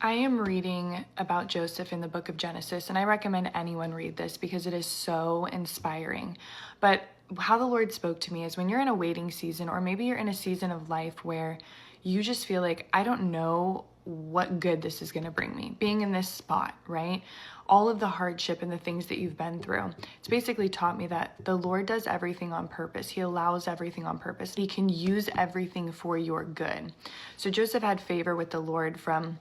I am reading about Joseph in the book of Genesis, and I recommend anyone read this because it is so inspiring. But how the Lord spoke to me is when you're in a waiting season, or maybe you're in a season of life where you just feel like, I don't know what good this is going to bring me, being in this spot, right? All of the hardship and the things that you've been through. It's basically taught me that the Lord does everything on purpose. He allows everything on purpose. He can use everything for your good. So Joseph had favor with the Lord from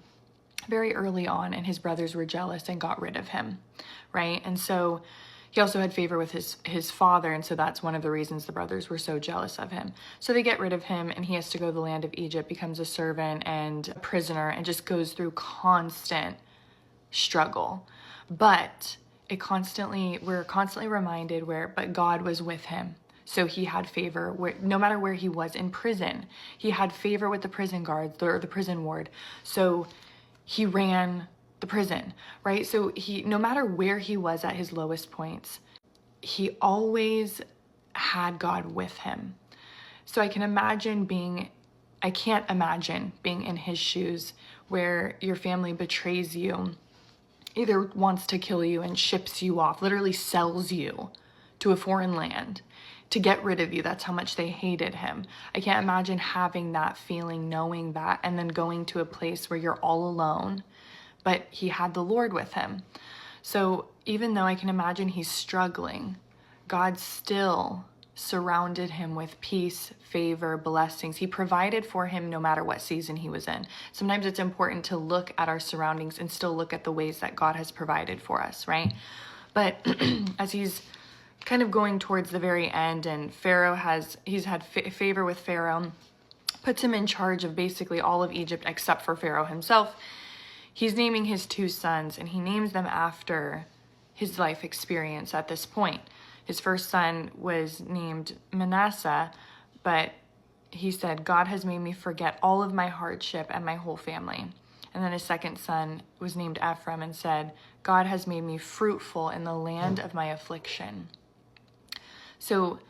very early on, and his brothers were jealous and got rid of him, right? And so he also had favor with his father, and so that's one of the reasons the brothers were so jealous of him. So they get rid of him, and he has to go to the land of Egypt, becomes a servant and a prisoner, and just goes through constant struggle. But we're constantly reminded but God was with him. So he had favor no matter where he was in prison. He had favor with the prison guards or the prison ward. So he ran the prison, right? So no matter where he was at his lowest points, he always had God with him. So I can't imagine being in his shoes where your family betrays you, either wants to kill you and ships you off, literally sells you to a foreign land to get rid of you. That's how much they hated him. I can't imagine having that feeling, knowing that, and then going to a place where you're all alone, but he had the Lord with him. So even though I can imagine he's struggling, God still surrounded him with peace, favor, blessings. He provided for him no matter what season he was in. Sometimes it's important to look at our surroundings and still look at the ways that God has provided for us, right? But as he's kind of going towards the very end, and he's had favor with Pharaoh, puts him in charge of basically all of Egypt except for Pharaoh himself. He's naming his two sons, and he names them after his life experience at this point. His first son was named Manasseh, but he said, God has made me forget all of my hardship and my whole family. And then his second son was named Ephraim and said, God has made me fruitful in the land of my affliction. So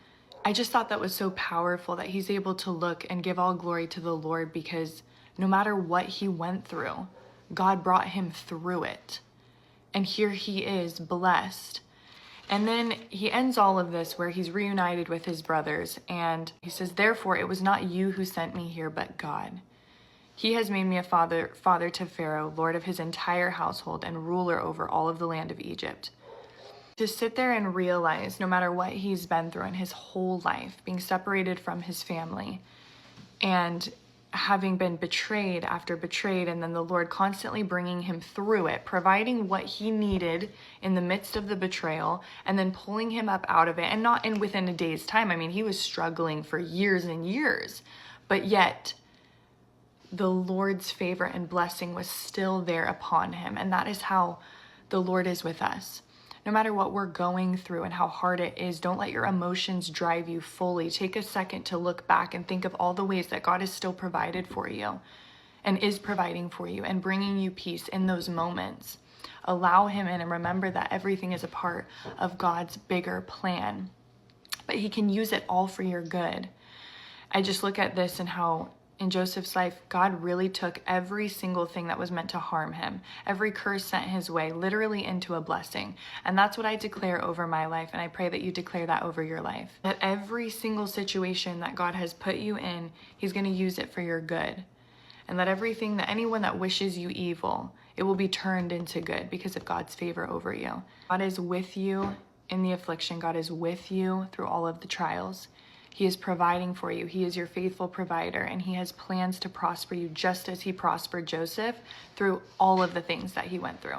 I just thought that was so powerful that he's able to look and give all glory to the Lord, because no matter what he went through, God brought him through it. And here he is, blessed. And then he ends all of this where he's reunited with his brothers, and he says, therefore, it was not you who sent me here, but God. He has made me a father to Pharaoh, lord of his entire household, and ruler over all of the land of Egypt. To sit there and realize, no matter what he's been through in his whole life, being separated from his family and having been betrayed after betrayed, and then the Lord constantly bringing him through it, providing what he needed in the midst of the betrayal, and then pulling him up out of it, and not within a day's time. I mean, he was struggling for years and years, but yet the Lord's favor and blessing was still there upon him. And that is how the Lord is with us. No matter what we're going through and how hard it is, don't let your emotions drive you fully. Take a second to look back and think of all the ways that God has still provided for you and is providing for you and bringing you peace in those moments. Allow him in, and remember that everything is a part of God's bigger plan. But he can use it all for your good. I just look at this and how in Joseph's life, God really took every single thing that was meant to harm him, every curse sent his way, literally into a blessing. And that's what I declare over my life, and I pray that you declare that over your life. That every single situation that God has put you in, he's going to use it for your good. And that anyone that wishes you evil, it will be turned into good because of God's favor over you. God is with you in the affliction. God is with you through all of the trials. He is providing for you. He is your faithful provider, and he has plans to prosper you just as he prospered Joseph through all of the things that he went through.